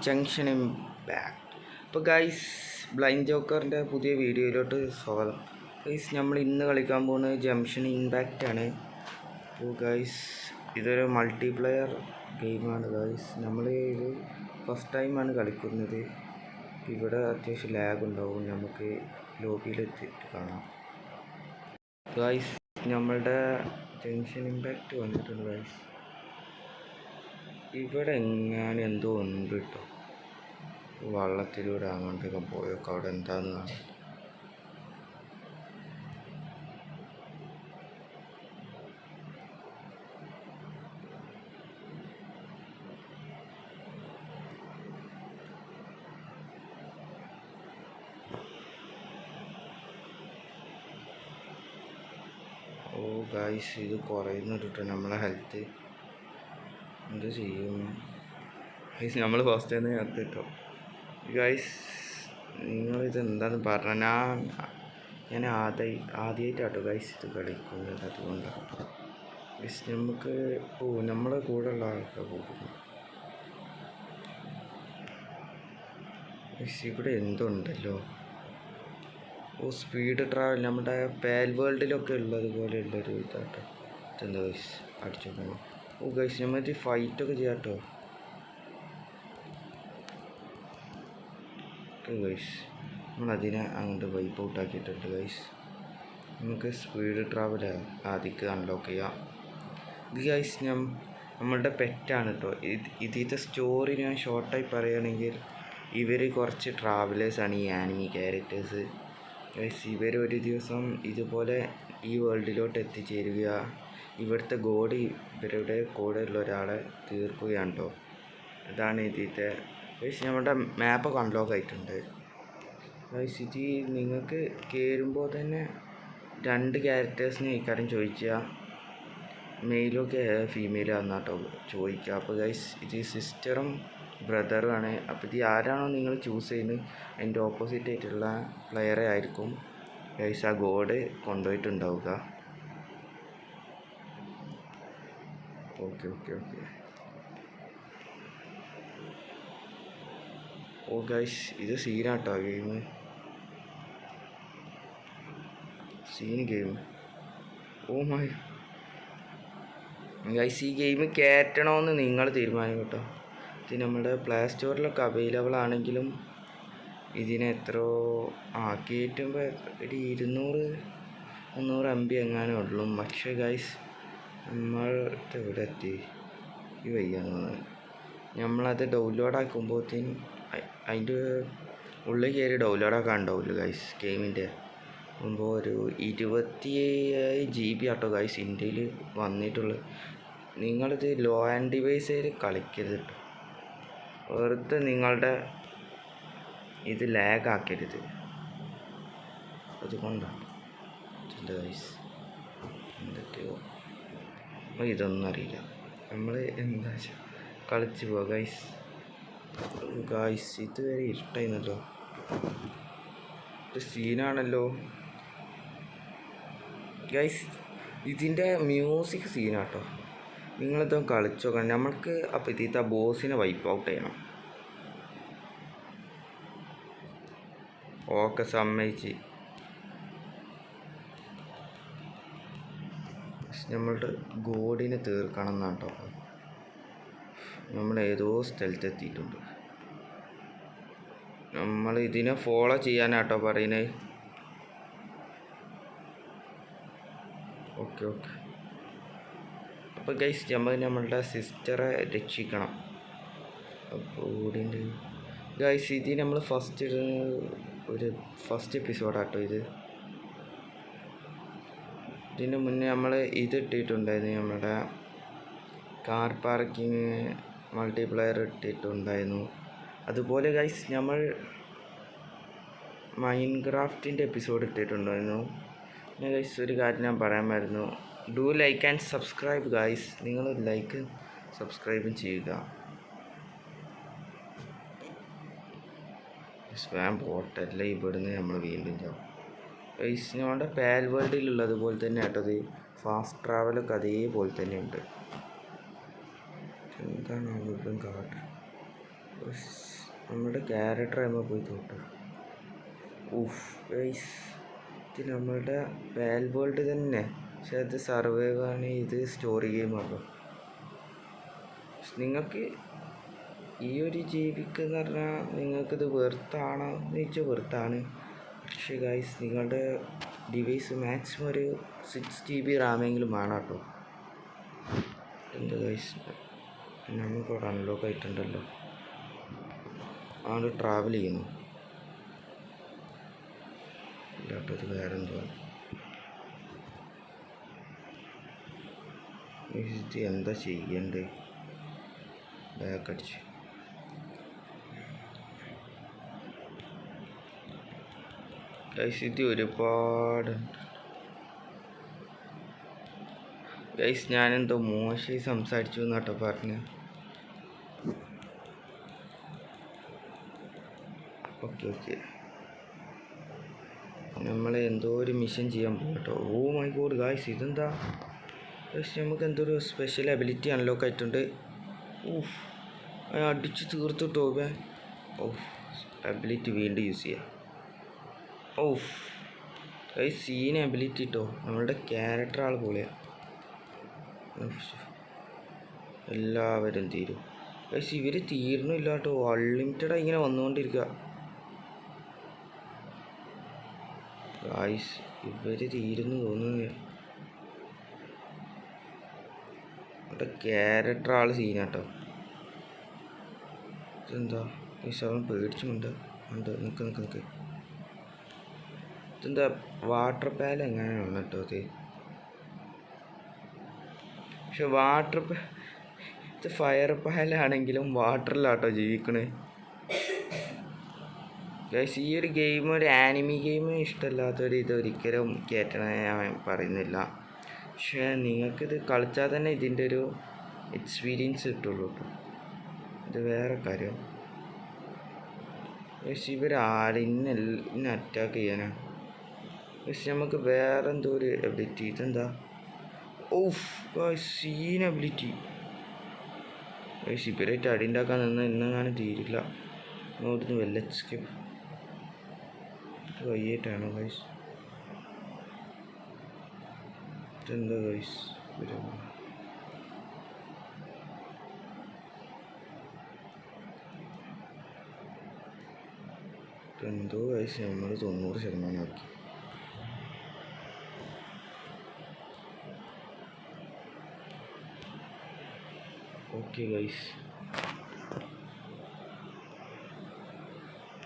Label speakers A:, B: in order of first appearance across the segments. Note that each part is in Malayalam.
A: Junction impact. അപ്പോൾ ഗൈസ്, ബ്ലൈൻഡ് ജോക്കറിൻ്റെ പുതിയ വീഡിയോയിലോട്ട് സ്വാഗതം. ഗൈസ്, നമ്മൾ ഇന്ന് കളിക്കാൻ പോകുന്നത് ജംഗ്ഷൻ ഇമ്പാക്റ്റ് ആണ്. അപ്പോൾ ഗൈസ്, ഇതൊരു മൾട്ടിപ്ലെയർ ഗെയിമാണ് ഗൈസ്. നമ്മൾ ഇത് ഫസ്റ്റ് ടൈമാണ് കളിക്കുന്നത്. ഇവിടെ അത്യാവശ്യം ലാഗ് ഉണ്ടാവും, നമുക്ക് ലോബിയിലെത്തിയിട്ട് കാണാം. ഗൈസ്, നമ്മളുടെ ജംഗ്ഷൻ ഇമ്പാക്റ്റ് വന്നിട്ടുണ്ട് ഗൈസ്. ഇവിടെ എങ്ങനെ എന്തോ ഉണ്ട് കേട്ടോ. വള്ളത്തിലൂടെ അങ്ങോട്ടൊക്കെ പോയൊക്കെ അവിടെ എന്താന്ന് കാണാം. ഓ ഗൈസ്, ഇത് കുറയുന്നുണ്ട് കേട്ടോ നമ്മളെ ഹെൽത്ത്. എന്ത് ചെയ്യും ഗൈസ്, നമ്മൾ ഫസ്റ്റ് തന്നെ ചേർത്ത് കേട്ടോ. ഗൈസ്, നിങ്ങളിത് എന്താണെന്ന് പറഞ്ഞാൽ ഞാൻ ആദ്യമായിട്ടാട്ടോ ഗൈസ് ഇത് കളിക്കുന്നത്. അതുകൊണ്ടാണ് ഗൈസ് നമുക്ക് നമ്മളെ കൂടെ ഉള്ള ആൾക്കാർ പോകുന്നു. ഗൈസ്, ഇവിടെ എന്തുണ്ടല്ലോ. സ്പീഡ് ട്രാവൽ നമ്മുടെ പാൽ വേൾഡിലൊക്കെ ഉള്ളതുപോലെയുള്ളൊരു ഇതാട്ടോ. ഇതെന്താ ഗൈസ് അടിച്ചു നോക്കണം. ഗൈസ്, നമ്മൾ ഫൈറ്റൊക്കെ ചെയ്യാം കേട്ടോ. ഗൈസ്, നമ്മളതിനെ അങ്ങോട്ട് വൈപ്പ് ഔട്ട് ആക്കിയിട്ടുണ്ട് ഗൈസ്. നമുക്ക് സ്പീഡ് ട്രാവൽ ആദ്യം അൺലോക്ക് ചെയ്യാം. ഇത് ഗൈസ് നമ്മളുടെ പെറ്റാണ് കേട്ടോ. ഇതിൻ്റെ സ്റ്റോറി ഞാൻ ഷോർട്ടായി പറയുകയാണെങ്കിൽ, ഇവർ കുറച്ച് ട്രാവലേഴ്സാണ്, ഈ ആനിമി ക്യാരക്ടേഴ്സ് ഗൈസ്. ഇവർ ഒരു ദിവസം ഇതുപോലെ ഈ വേൾഡിലോട്ട് എത്തിച്ചേരുക, ഇവിടുത്തെ ഗോഡ് ഇവരുടെ കൂടെ ഉള്ള ഒരാളെ തീർക്കുകയാണ് കേട്ടോ. ഇതാണ് ഇതിൻ്റെ ഗൈസ്. നമ്മുടെ മാപ്പൊക്കെ അൺലോക്ക് ആയിട്ടുണ്ട് ഗൈസ്. ഇത് നിങ്ങൾക്ക് കയറുമ്പോൾ തന്നെ 2 ക്യാരക്ടേഴ്സിനെ ഇക്കാര്യം ചോദിക്കുക, മെയിലൊക്കെ ഫീമെയിലും ആണെന്നാട്ടോ ചോദിക്കുക. അപ്പോൾ ഗൈസ്, ഇത് സിസ്റ്ററും ബ്രദറും ആണ്. അപ്പോൾ ഇത് ആരാണോ നിങ്ങൾ ചൂസ് ചെയ്യുന്നത് അതിൻ്റെ ഓപ്പോസിറ്റ് ആയിട്ടുള്ള പ്ലെയറെ ആയിരിക്കും ഗൈസ് ആ ഗോഡ് കൊണ്ടുപോയിട്ടുണ്ടാവുക. ഓക്കെ. ഓ ഗൈസ്, ഇത് സീനാട്ടോ game. Game. Oh my guys, ഈ ഗെയിം കയറ്റണമെന്ന് നിങ്ങൾ തീരുമാനം കേട്ടോ. ഇത് നമ്മുടെ പ്ലേ സ്റ്റോറിലൊക്കെ അവൈലബിൾ ആണെങ്കിലും ഇതിന് എത്രയോ കയറ്റുമ്പോൾ ഒരു 200-300 MB എങ്ങാനും ഉള്ളൂ. പക്ഷേ ഗൈസ്, നമ്മൾ ഇവിടെ എത്തി ഈ വയ്യാന്ന് നമ്മളത് ഡൗൺലോഡ് ആക്കുമ്പോഴത്തേന് അതിൻ്റെ ഉള്ളിൽ കയറി ഡൗൺലോഡാക്കാൻ ഉണ്ടാവില്ല ഗൈസ്. ഗെയിമിൻ്റെ മുമ്പ് ഒരു 27 GB ആട്ടോ ഗൈസ് ഇന്ത്യയിൽ വന്നിട്ടുള്ളത്. നിങ്ങളിത് ലോ ആൻഡ് ഡിവൈസിൽ കളിക്കരുത് കേട്ടോ. വെറുതെ നിങ്ങളുടെ ഇത് ലാഗ് ആക്കരുത്. അതുകൊണ്ടാണ് ഗൈസ്. എന്തൊക്കെയോ ഇതൊന്നും അറിയില്ല, നമ്മൾ എന്താ വെച്ചാൽ കളിച്ച് പോവാ ഗൈസ്. ഗൈസ്, ഇതുവരെ ഇഷ്ടമായിരുന്നല്ലോ. ഇത് സീനാണല്ലോ ഗൈസ്. ഇതിൻ്റെ മ്യൂസിക് സീനാട്ടോ. നിങ്ങളിതൊന്ന് കളിച്ചു നോക്കണം. നമ്മൾക്ക് അപ്പോൾ ഇതിൻ്റെ ബോസിനെ വൈപ്പ് ഔട്ട് ചെയ്യണം. ഓക്കെ, സമ്മതിച്ച്. നമ്മളുടെ ഗോഡിനെ തീർക്കണം എന്നാട്ടോ. നമ്മൾ ഏതോ സ്ഥലത്തെത്തിയിട്ടുണ്ട്. നമ്മൾ ഇതിനെ ഫോളോ ചെയ്യാനാട്ടോ പറയുന്നത്. ഓക്കെ. അപ്പോൾ ഗൈസ്, നമ്മളുടെ സിസ്റ്ററെ രക്ഷിക്കണം. അപ്പോൾ ഓടിൻ്റെ ഗൈസ്, ഇത് നമ്മൾ ഫസ്റ്റ് എപ്പിസോഡാട്ടോ ഇത്. ഇതിന് മുന്നേ നമ്മൾ ഇത് ഇട്ടിട്ടുണ്ടായിരുന്നു, നമ്മുടെ കാർ പാർക്കിങ് മൾട്ടിപ്ലെയർ ഇട്ടിട്ടുണ്ടായിരുന്നു. അതുപോലെ ഗൈസ്, നമ്മൾ മൈൻക്രാഫ്റ്റിൻ്റെ എപ്പിസോഡ് ഇട്ടിട്ടുണ്ടായിരുന്നു. പിന്നെ ഗൈസ്, ഒരു കാര്യം ഞാൻ പറയാമായിരുന്നു, do like and subscribe guys. നിങ്ങൾ ലൈക്ക് സബ്സ്ക്രൈബും ചെയ്യുക. സ്പാം പോട്ടല്ല, ഇവിടുന്ന് നമ്മൾ വീണ്ടും ചാവും ഗൈസ്. നമ്മുടെ പാൽ വേൾഡിലുള്ളതുപോലെ തന്നെ കേട്ടത് ഫാസ്റ്റ് ട്രാവലൊക്കെ അതേപോലെ തന്നെ ഉണ്ട്. എന്താണ് വീണ്ടും കാട്ട് നമ്മുടെ ക്യാരക്ടർ നമ്മൾ പോയി തൊട്ട്. ഊഫ് ഗൈസ്, ഇത് നമ്മളുടെ പാൽ വേൾഡ് തന്നെ, പക്ഷെ അത് സർവൈവാണ്, ഇത് സ്റ്റോറി ഗെയിമാണല്ലോ. നിങ്ങൾക്ക് ഈ ഒരു ജീവിക്ക് എന്ന് പറഞ്ഞാൽ നിങ്ങൾക്കിത് വെറുത്താണോ എന്ന് ചോദിച്ചാൽ വെറുത്താണ്. പക്ഷേ ഗൈസ്, നിങ്ങളുടെ ഡിവൈസ് മാക്സിമം ഒരു 6 GB റാമെങ്കിലും വേണം കേട്ടോ. എന്താ ഗൈസ്, നമുക്കവിടെ അൺലോക്ക് ആയിട്ടുണ്ടല്ലോ. അവിടെ ട്രാവൽ ചെയ്യുന്നു ഇല്ലാട്ടോ, ഇത് വേറെ എന്തോ. ഇത് എന്താ ചെയ്യണ്ടേ? ബാക്ക് അടിച്ച് ഗൈസ്, ഇത് ഒരുപാട് ഗൈസ്. ഞാനെന്തോ മോശമായി സംസാരിച്ചു എന്നാട്ടോ പറഞ്ഞ്. ഓക്കെ, നമ്മൾ എന്തോ ഒരു മിഷൻ ചെയ്യാൻ പോകും കേട്ടോ. ഓ മൈ ഗോഡ് ഗൈസ്, ഇതെന്താ ഗൈസ്, നമുക്ക് എന്തോ ഒരു സ്പെഷ്യൽ എബിലിറ്റി അൺലോക്ക് ആയിട്ടുണ്ട്. ഓഫ്, അടിച്ച് തീർത്തിട്ടോ. ഓഫ്, എബിലിറ്റി വീണ്ടും യൂസ് ചെയ്യാം. ഓഫ് ഗൈസ്, സീൻ എബിലിറ്റി കേട്ടോ. നമ്മളുടെ ക്യാരക്ടർ ആൾ പൊളിയാണ്. എല്ലാവരും തീരും ഗൈസ്. ഇവർ തീർന്നില്ല കേട്ടോ, അൺലിമിറ്റഡായി ഇങ്ങനെ വന്നുകൊണ്ടിരിക്കുക ഗൈസ്. ഇവർ തീരുന്നു തോന്നുന്നു. അവിടെ ക്യാരക്ടർ ആൾ സീനാട്ടോ. ഇതെന്താ ഗൈസ്, അവൻ പേടിച്ചുമുണ്ട്. നിൽക്ക്. ഇതെന്താ വാട്ടർ പാൽ എങ്ങനെയാണ് കേട്ടോ അത്. പക്ഷെ ഇത് ഫയർ പാലാണെങ്കിലും വാട്ടറിലാട്ടോ ജീവിക്കണേ ഗൈസ്. ഈ ഒരു ഗെയിം ഒരു ആനിമി ഗെയിം ഇഷ്ടമല്ലാത്തവർ ഇതൊരിക്കലും കയറ്റണേ ഞാൻ പറയുന്നില്ല. പക്ഷേ നിങ്ങൾക്കിത് കളിച്ചാൽ തന്നെ ഇതിൻ്റെ ഒരു എക്സ്പീരിയൻസ് കിട്ടുള്ളൂ കേട്ടോ. ഇത് വേറെ കാര്യം ഗൈസ്. ഇവരാരെന്നെ അറ്റാക്ക് ചെയ്യാനാണ് ഗൈസ്. നമുക്ക് വേറെ എന്തോ ഒരു എബിലിറ്റി. ഇതെന്താ? ഓഫ് ഗൈസ്, സീൻ എബിലിറ്റി ഗൈസ്. ഇവരായിട്ട് അടി ഉണ്ടാക്കാൻ ഇന്നെങ്ങാനും തീരില്ല. ഇവിടുന്ന് വെല്ല എസ്കേപ്പ് വയ്യായിട്ടാണോ ഗൈസ്? ഇതെന്താ ഗൈസ്? എന്തോ ഗൈസ്, നമ്മൾ 90% ആക്കി. ഓക്കെ ഗൈസ്,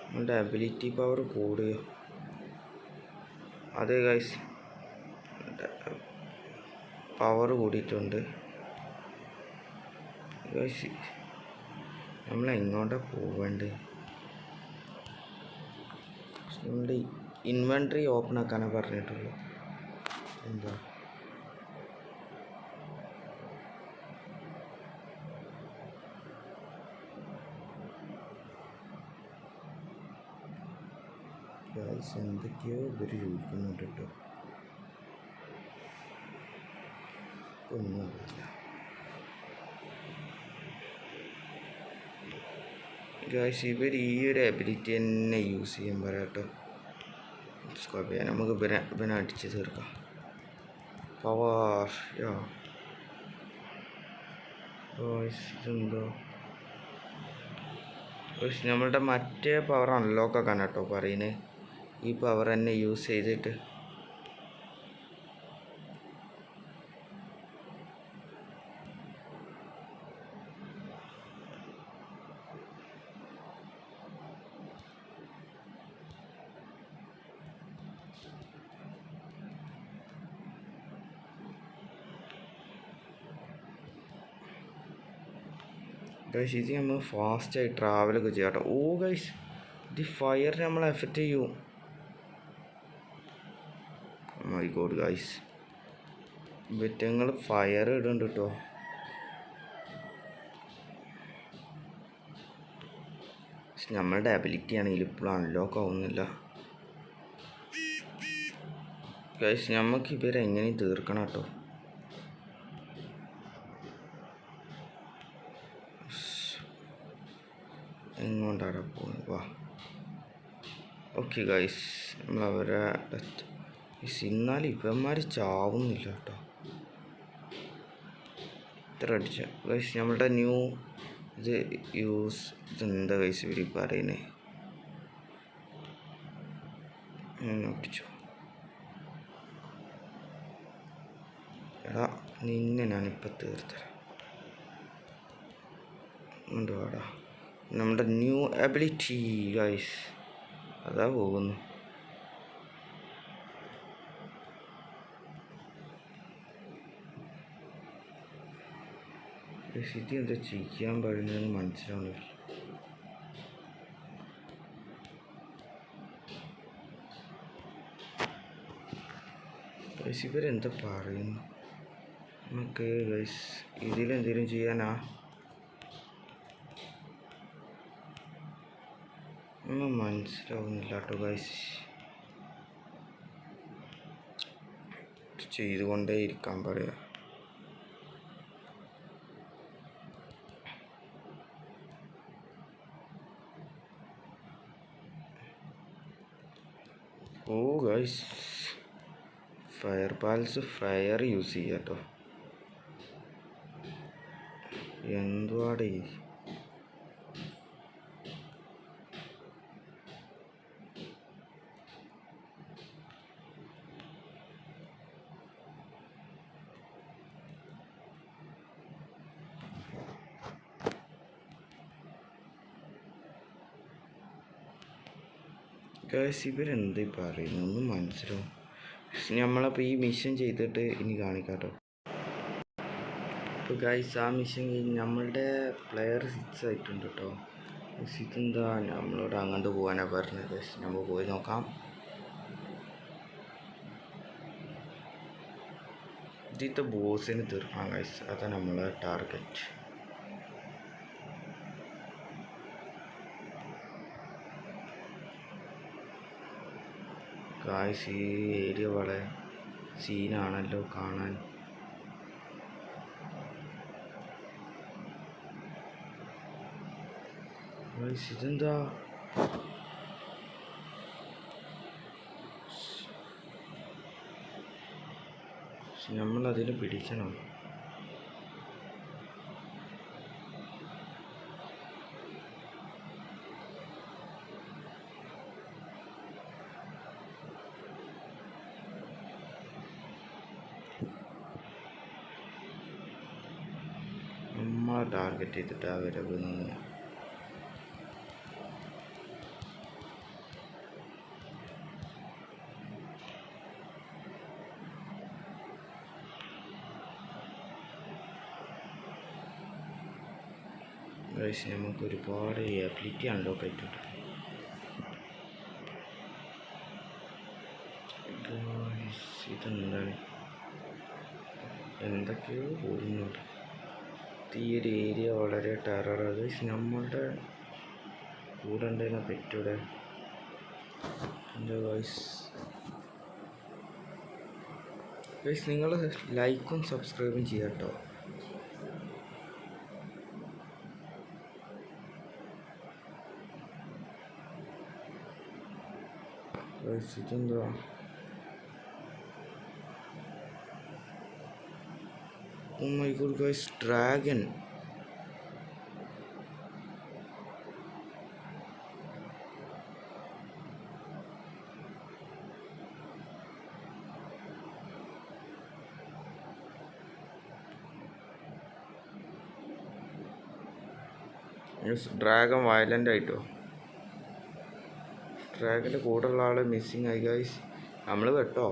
A: നമ്മുടെ എബിലിറ്റി പവർ കൂടുക. അതെ ഗൈസ്, പവർ കൂടിയിട്ടുണ്ട് ഗൈസ്. നമ്മൾ എങ്ങോട്ടാണ് പോവേണ്ടത്? നമ്മുടെ ഇൻവെൻട്രി ഓപ്പൺ ആക്കാനാണ് പറഞ്ഞിട്ടുള്ളൂ. എന്താ ഗൈസ്, എന്തൊക്കെയോ ഇവർ ചോദിക്കുന്നുണ്ട് കേട്ടോ. ഒന്നുമില്ല ഗൈസ്. ഇവർ ഈ ഒരു എബിലിറ്റി തന്നെ യൂസ് ചെയ്യാൻ പറയാം കേട്ടോ. കുഴപ്പമില്ല, നമുക്ക് ഇവനെ അടിച്ച് തീർക്കാം. പവർ ഇതെന്തോ ഗൈസ്, നമ്മളുടെ മറ്റേ പവർ അൺലോക്ക് ആക്കാൻ കേട്ടോ പറയുന്നത്. ഈ പവർ തന്നെ യൂസ് ചെയ്തിട്ട് ഗൈസ്, ഇത് നമ്മൾ ഫാസ്റ്റായി ട്രാവലൊക്കെ ചെയ്യാം കേട്ടോ. ഓ ഗൈസ്, ഇത് ഫയർ നമ്മളെ എഫക്റ്റ് ചെയ്യും. മൈ ഗോഡ് ഗൈസ്, വെറ്റങ്ങൾ ഫയർ ഇടുന്നുണ്ട് കേട്ടോ. നമ്മളുടെ എബിലിറ്റി ആണെങ്കിൽ ഇപ്പോഴും അൺലോക്ക് ആവുന്നില്ല ഗൈസ്. നമുക്ക് ഇവരെങ്ങനെയും തീർക്കണം കേട്ടോ. എങ്ങോട്ടാണ് പോകുന്നത്? വാ. ഓക്കെ ഗൈസ്, നമ്മളവരെ എന്നാൽ ഇവന്മാർ ചാവുന്നില്ല കേട്ടോ. ഇത്ര അടിച്ച ഗൈസ്. നമ്മളുടെ ന്യൂ ഇത് യൂസ് ഇതെന്താ ഗൈസ് ഇവർ പറയുന്നത്? ഒട്ടിച്ചു. എടാ നിന്നെ ഞാനിപ്പോൾ തീർത്തരാം. കൊണ്ടുപോടാ. നമ്മുടെ ന്യൂ എബിലിറ്റി ഗൈസ് അതാ പോകുന്നു. ഇത് എന്താ ചെയ്യാൻ പാടുന്നതെന്ന് മനസ്സിലാവുന്നില്ല. ഗൈസ് ഇവരെന്താ പറയുന്നു? നമുക്ക് ഗൈസ് ഇതിലെന്തെങ്കിലും ചെയ്യാനാ? ഒന്നും മനസ്സിലാവുന്നില്ല കേട്ടോ ഗൈസ്. ചെയ്തുകൊണ്ടേ ഇരിക്കാൻ പറയാം. Oh guys, fire pals fire use ചെയ്യാം കേട്ടോ. എന്തുവാടേ ഗൈസ് ഇവരെന്താ പറയുന്നത്? ഒന്നും മനസ്സിലാവും. നമ്മളപ്പോൾ ഈ മിഷൻ ചെയ്തിട്ട് ഇനി കാണിക്കാട്ടോ. അപ്പോൾ ഗൈസ് ആ മിഷൻ കഴിഞ്ഞ് നമ്മളുടെ പ്ലെയർ 6 ആയിട്ടുണ്ട് കേട്ടോ. ഇതെന്താ നമ്മളോട് അങ്ങോട്ട് പോകാനാണ് പറഞ്ഞത് ഗൈസ്. നമ്മൾ പോയി നോക്കാം. ഇതിത്തെ ബോസിന് തീർക്കാം ഗൈസ്, അതാണ് നമ്മളെ ടാർഗറ്റ്. ഗൈസ് ഈ ഏരിയ വളരെ സീനാണല്ലോ കാണാൻ. ഗൈസ് ഇതെന്താ? നമ്മളതിന് പിടിക്കണം. നമ്മൾ ടാർഗറ്റ് ചെയ്തിട്ടാ വരുന്നത്. ഗൈസ് നമുക്ക് ഒരുപാട് എബിലിറ്റി അൺലോക്ക് ആയിട്ടുണ്ട്. ഇതെന്താണ്? എന്തൊക്കെയോ പോകുന്നുണ്ട്. ഈ ഒരു ഏരിയ വളരെ ടെററാണ് ഗൈസ്. നമ്മളുടെ കൂടെ ഉണ്ടായിരുന്ന പെറ്റൂടെ എന്താ ഗൈസ്? ഗൈസ് നിങ്ങൾ ലൈക്കും സബ്സ്ക്രൈബും ചെയ്യാം കേട്ടോ. ഗൈസ് ഇതെന്താ? Oh my god guys, dragon. Dragon violent ആയിട്ടോ. ഡ്രാഗൻ്റെ കൂടെയുള്ള ആൾ മിസ്സിങ് ആയി ഗൈസ്. നമ്മൾ വെട്ടോ.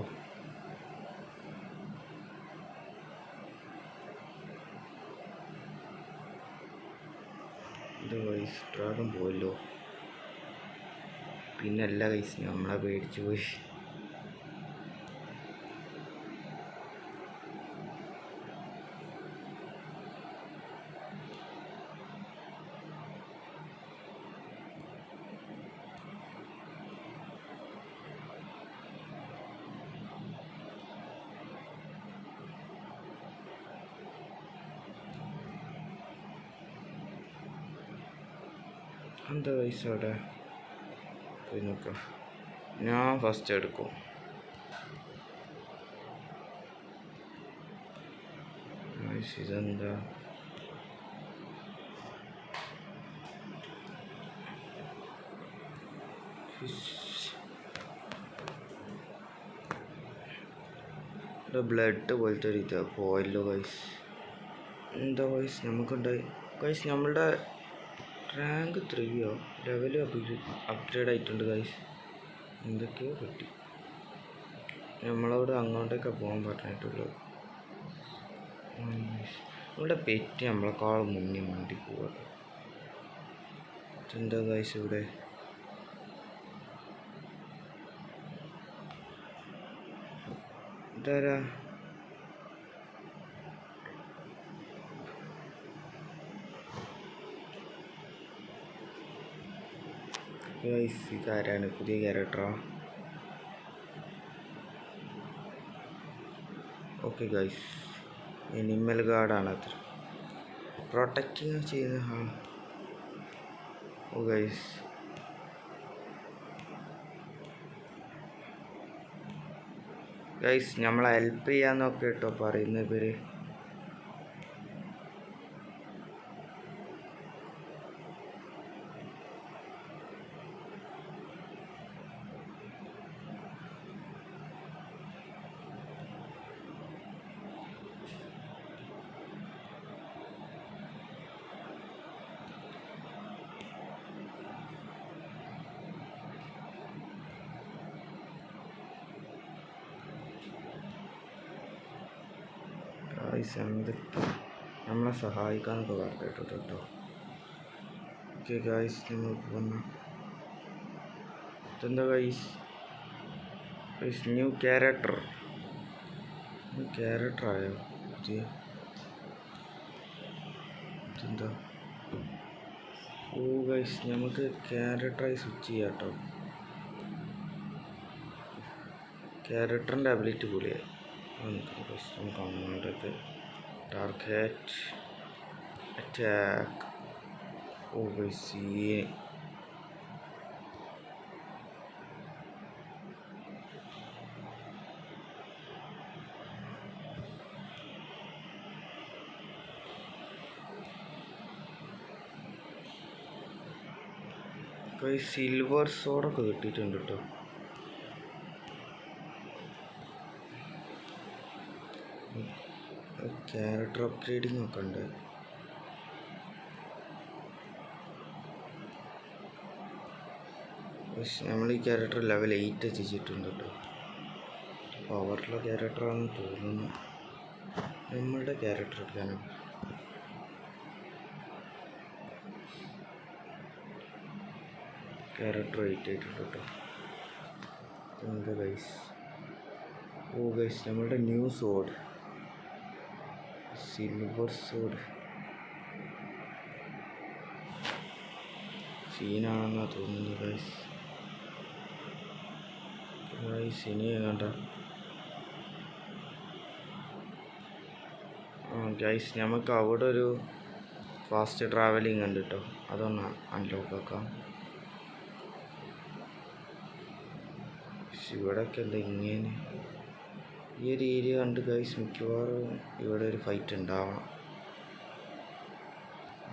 A: ഇത് ഗൈസ് ഡ്രാഗൺ പോയല്ലോ. പിന്നല്ല ഗൈസ് നമ്മളെ പേടിച്ചു പോയി. എന്താ പൈസ അവിടെ പോയി നോക്കാം. ഞാൻ ഫസ്റ്റ് എടുക്കും. ഇതെന്താ ബ്ലഡ് പോലത്തെ ഒരു ഇത് പോയല്ലോ ഗൈസ്. എന്താ ഗൈസ് നമുക്കുണ്ടായി ഗൈസ്. നമ്മളുടെ റാങ്ക് 3യോ ലെവല് അപ്ഗ്രേഡ് ആയിട്ടുണ്ട് ഗൈസ്. എന്തൊക്കെയോ കിട്ടി. നമ്മളോട് അങ്ങോട്ടേക്ക് പോകാൻ പറഞ്ഞിട്ടുള്ളൂ. നമ്മളുടെ പെറ്റ് നമ്മളെക്കാളും മുന്നേ വണ്ടി പോവാ. എന്താ ഗൈസ് ഇവിടെ ഇതാരാ? ഗൈസ് ഇതാരാണ്? പുതിയ ക്യാരക്ടറാ? ഓക്കെ ഗൈസ്, എനിമൽ ഗാർഡാണ് അത്ര പ്രൊട്ടക്റ്റിങ് ചെയ്യുന്ന. ഓ ഗൈസ് ഗൈസ് നമ്മളെ ഹെൽപ്പ് ചെയ്യാന്നൊക്കെ കേട്ടോ പറയുന്ന ഇവര്. എന്തൊക്കെ നമ്മളെ സഹായിക്കാന്നൊക്കെ പറഞ്ഞിട്ടോ കേട്ടോ. ഓക്കെ ഗൈസ് നമ്മൾ വന്ന ഇതെന്താ ഗൈസ്? ന്യൂ ക്യാരക്ടറായോ പുതിയ? ഇതെന്താ? ഓ ഗൈസ് നമുക്ക് ക്യാരക്ടറായി സ്വിച്ച് ചെയ്യാം കേട്ടോ. ക്യാരക്ടറിൻ്റെ അബിലിറ്റി കൂടിയായി. നമുക്ക് അങ്ങോട്ടേക്ക് ടാർഗറ്റ് അറ്റാക്ക്. ഓ ഗൈസ് സിൽവർ സോഡൊക്കെ കിട്ടിയിട്ടുണ്ട് കേട്ടോ. ക്യാരക്ടർ അപ്ഗ്രേഡിങ് ഒക്കെ ഉണ്ട്. നമ്മൾ ഈ ക്യാരക്ടർ ലെവൽ 8 എത്തിച്ചിട്ടുണ്ട് കേട്ടോ. പവറുള്ള ക്യാരക്ടറാണെന്ന് തോന്നുന്നു. നമ്മളുടെ ക്യാരക്ടറൊക്കെയാണ്. ക്യാരക്ടർ 8 ആയിട്ടുണ്ട് കേട്ടോ. എന്താ ഗൈസ്? ഓ ഗൈസ് നമ്മളുടെ ന്യൂ സോഡ് സിൽവർ സോഡ് സീനാണെന്നാണ് തോന്നുന്നത് ഗൈസ്. ഇനി കണ്ട ഗൈസ് നമുക്ക് അവിടെ ഒരു ഫാസ്റ്റ് ട്രാവലിംഗ് ഉണ്ട് കേട്ടോ. അതൊന്ന് അൺലോക്ക് ആക്കാം. ഇവിടെയൊക്കെ എന്താ ഇങ്ങനെ ഈ ഒരു ഏരിയ കണ്ട് ഗൈസ് മിക്കവാറും ഇവിടെ ഒരു ഫൈറ്റ് ഉണ്ടാവണം.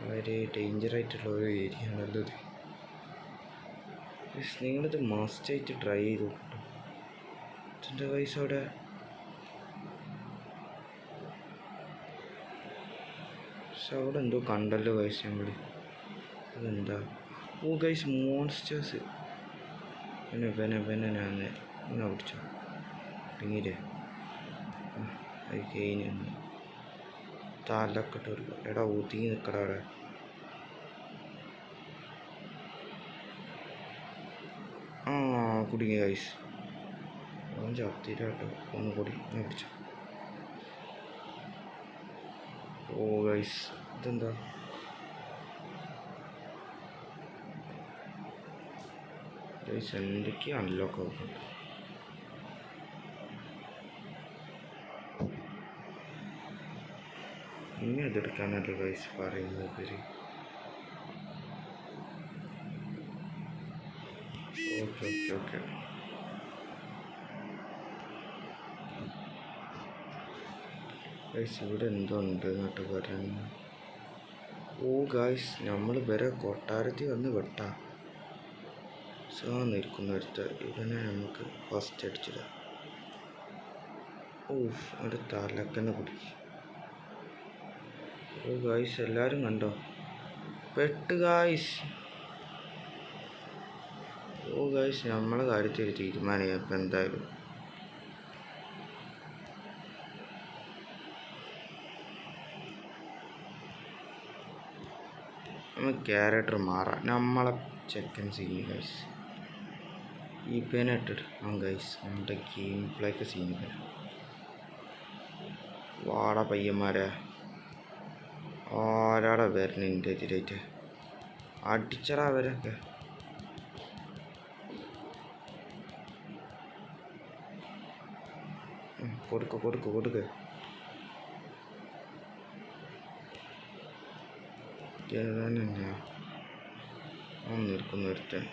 A: വളരെ ഡേഞ്ചറായിട്ടുള്ള ഒരു ഏരിയ ആണല്ലോ ഇത്. നിങ്ങളിത് മസ്റ്റായിട്ട് ട്രൈ ചെയ്ത് നോക്കട്ടോ. ഇതിൻ്റെ ഗൈസ് അവിടെ പക്ഷെ അവിടെ എന്തോ കണ്ടല്ലോ ഗൈസ് നമ്മൾ. അതെന്താ? ഓ ഗൈസ് മോൺസ്റ്റേഴ്സ്. പിന്നെ ഞാൻ എന്നാ പിടിച്ചോ ഇറങ്ങിയില്ലേ? അത് കഴിഞ്ഞ് തലൊക്കെ ഇട്ടല്ലോ. എടാ ഒതുങ്ങി നിൽക്കടാ അവിടെ. കുടുങ്ങി ഗൈസ്. അവൻ ചത്തിട്ടോ. ഒന്നുകൂടി ഞാൻ പിടിച്ചോ. ഓ ഗൈസ് ഇതെന്താ? ഗൈസ് എന്തൊക്കെയാണ് അൺലോക്ക് ആവുന്നുണ്ട്. ഇനി അതെടുക്കാനല്ലേ ഗൈസ് പറയുന്നത് ഇവര്. Okay okay okay. ഗൈസ് ഇവിടെ എന്തോ ഉണ്ട് എന്നിട്ട് പറയുന്നു. ഓ ഗൈസ് നമ്മൾ വരെ കൊട്ടാരത്തിൽ വന്ന് വെട്ടാ നിൽക്കുന്നടുത്ത് ഇവനെ നമുക്ക് ഫസ്റ്റ് അടിച്ചിടാം. ഓ ഒരു തലക്കന്നെ പിടിക്കും. ഓ ഗൈസ് എല്ലാവരും കണ്ടോ പെട്ട് ഗൈസ്. ഓ ഗൈസ് നമ്മളെ കാര്യത്തിൽ ഒരു തീരുമാനമായി അപ്പം എന്തായാലും. നമ്മൾ ക്യാരക്ടർ മാറാം. നമ്മളെ ചെക്കൻ സീൻ ഗൈസ് ഈ പേന ഇട്ടിട്ട് ഗൈസ് നമ്മുടെ ഗെയിം പ്ലേക്ക് സീൻ പേന. വാട പയ്യന്മാരെ ആരാടെ വരുന്നു എൻ്റെ എതിരായിട്ട് അടിച്ചടാ അവരൊക്കെ. കൊടുക്ക കൊടുക്ക കൊടുക്ക. നിൽക്കുന്ന ഒരുത്തൻ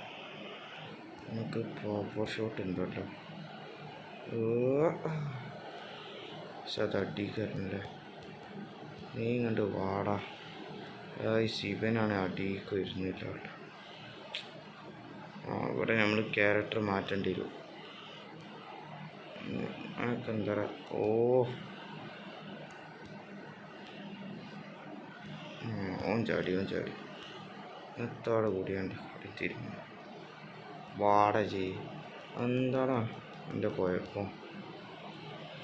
A: നമുക്ക് പ്രോപ്പർ ഷോട്ട് ഉണ്ട് കേട്ടോ. പക്ഷെ അത് അടിക്കാറുണ്ടല്ലേ നീ കണ്ട് വാടാ. ശിവനാണ് അടിക്ക് വരുന്നില്ല കേട്ടോ. ഇവിടെ നമ്മൾ ക്യാരക്ടർ മാറ്റേണ്ടി വരും. അതൊക്കെ എന്താ ഓ ഓൻ ചാടി എത്തോടെ കൂടിയാണ്ട് തിരിഞ്ഞു വാട ചെയ്. എന്താടാ എൻ്റെ കുഴപ്പം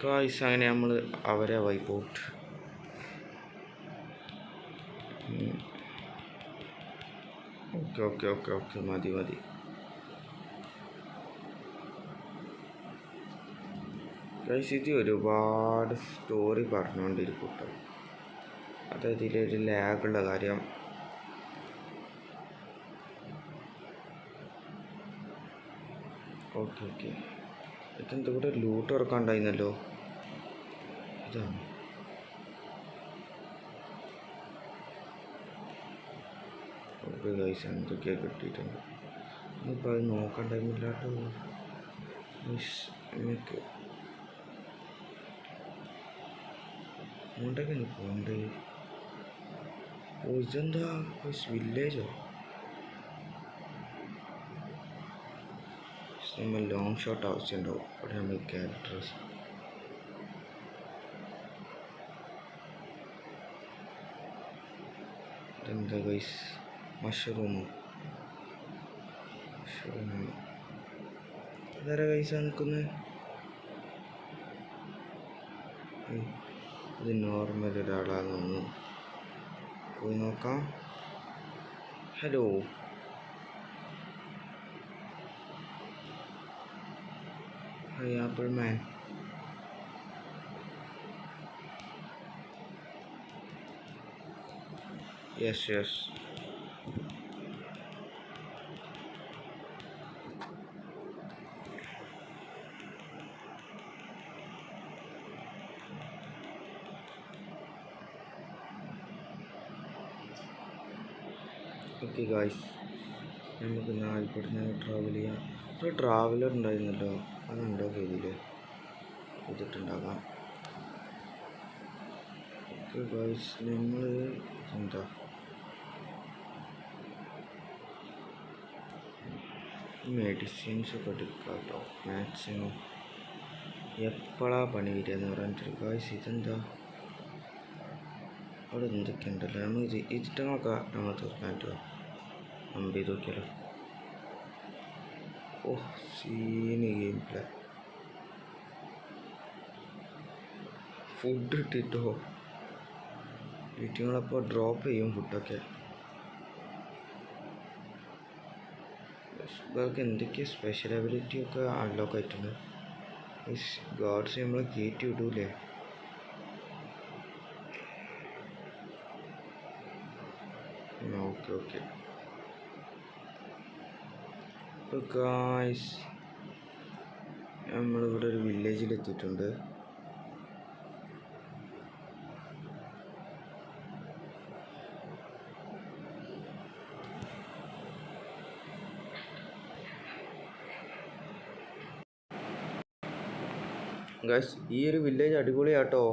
A: ഗൈസ്. അങ്ങനെ നമ്മൾ അവരെ wipe out. Okay okay okay okay മതി മതി. ഗൈസ് ഇത് ഒരുപാട് സ്റ്റോറി പറഞ്ഞുകൊണ്ടിരിക്കും കേട്ടോ. അതായത് ഇതിലൊരു ലാഗുള്ള കാര്യം. ഓക്കെ ഓക്കെ ഇതെന്താ കൂടെ ലൂട്ട് ഇറക്കാണ്ടായിരുന്നല്ലോ. ഇതാണ് ഓക്കെ ഗൈസ് എന്തൊക്കെയാണ് കിട്ടിയിട്ടുണ്ട്. ഇനിയിപ്പോൾ അത് നോക്കാൻ ടൈമില്ലാട്ടോ ഗൈസ്. എനിക്ക് അങ്ങോട്ടൊക്കെ പോകണ്ടേ. ഓ ഇതെന്താ ഗൈസ് വില്ലേജോ. നമ്മൾ ലോങ് ഷോട്ട് ആവശ്യമുണ്ടാവും. അവിടെ നമ്മൾ ക്യാരക്ടേഴ്സ് ഇതെന്താ ഗൈസ് മഷ്റൂം അതാരാ ഗൈസ് നിൽക്കുന്നത്. ഇത് നോർമൽ ഒരാളാന്ന് തോന്നുന്നു. പോയി നോക്കാം. ഹലോ ഹായ് ആപ്പിൾ മാൻ. യെസ് യെസ് ഓക്കെ ഗായ്സ് നമുക്ക് ഇവിടുന്ന് ട്രാവൽ ചെയ്യാം. ഒരു ട്രാവലർ ഉണ്ടായിരുന്നല്ലോ അതുണ്ടോ കയ്യിൽ ചെയ്തിട്ടുണ്ടാകാം. ഓക്കെ ഗായ്സ് നമ്മൾ എന്താ മെഡിസിൻസ് ഒക്കെ എടുക്കാം കേട്ടോ. മാക്സിമം എപ്പോഴാണ് പണി വരിക എന്ന് പറഞ്ഞിട്ട് ഗായ്സ്. ഇതെന്താ അവിടെ എന്തൊക്കെ ഉണ്ടല്ലോ. നമ്മൾ ഇരുട്ടങ്ങളൊക്കെ നമ്മൾ തീർക്കാൻ പറ്റുമോ. നമ്മൾ ചെയ്ത് നോക്കിയാലോ. Oh scene game play. Food ഇട്ടിട്ടോ വീട്ടുകളപ്പോൾ ഡ്രോപ്പ് ചെയ്യും ഫുഡൊക്കെ. ഇവർക്ക് എന്തൊക്കെയാണ് സ്പെഷ്യൽ എബിലിറ്റി ഒക്കെ അൺലോക്ക് ആയിട്ടുണ്ട്. ഗാർഡ്സ് നമ്മളെ കയറ്റി വിടൂലേ. ഓക്കെ ഓക്കെ ഇപ്പോൾ ഗായ്സ് നമ്മളിവിടെ ഒരു വില്ലേജിലെത്തിയിട്ടുണ്ട്. ഗൈസ് ഈ ഒരു വില്ലേജ് അടിപൊളിയാട്ടോ.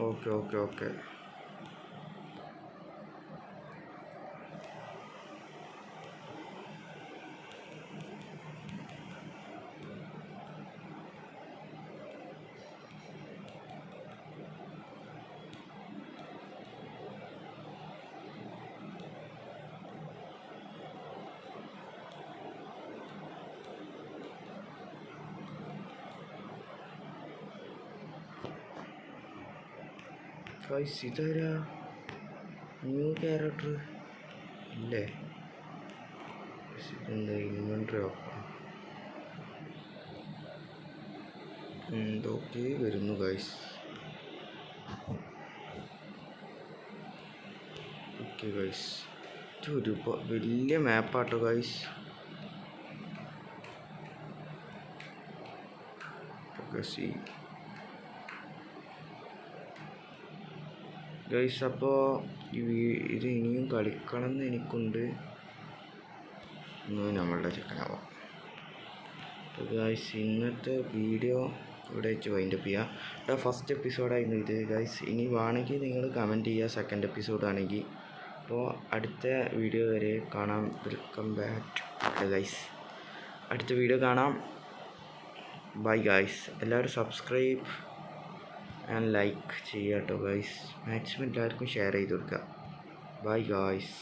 A: Okay okay okay. ഗൈസ് ഇതാരാ ന്യൂ ക്യാരക്ടർ ഇല്ലേ? ഇതെന്താ ഇൻവെൻട്രി ഓപ്പൺ എന്തൊക്കെ വരുന്നു ഗൈസ്. ഓക്കെ ഗൈസ് ഇതൊരു വലിയ മാപ്പാട്ടോ ഗൈസ്. ഗൈസ് അപ്പോൾ ഇത് ഇനിയും കളിക്കണം എന്ന് എനിക്കുണ്ട്. നമ്മളുടെ ചെക്കനാവാം. അപ്പോൾ ഗൈസ് ഇന്നത്തെ വീഡിയോ ഇവിടെ വെച്ച് വൈൻഡപ്പ് ചെയ്യാം. ഇവിടെ ഫസ്റ്റ് എപ്പിസോഡായിരുന്നു ഇത് ഗൈസ്. ഇനി വേണമെങ്കിൽ നിങ്ങൾ കമൻറ്റ് ചെയ്യുക സെക്കൻഡ് എപ്പിസോഡാണെങ്കിൽ. അപ്പോൾ അടുത്ത വീഡിയോ വരെ കാണാം. Welcome back guys. അടുത്ത വീഡിയോ കാണാം. Bye guys. എല്ലാവരും സബ്സ്ക്രൈബ് ആൻഡ് ലൈക്ക് ചെയ്യുക കേട്ടോ ഗൈസ്. മാക്സിമം എല്ലാവർക്കും ഷെയർ ചെയ്ത് കൊടുക്കുക. Bye guys.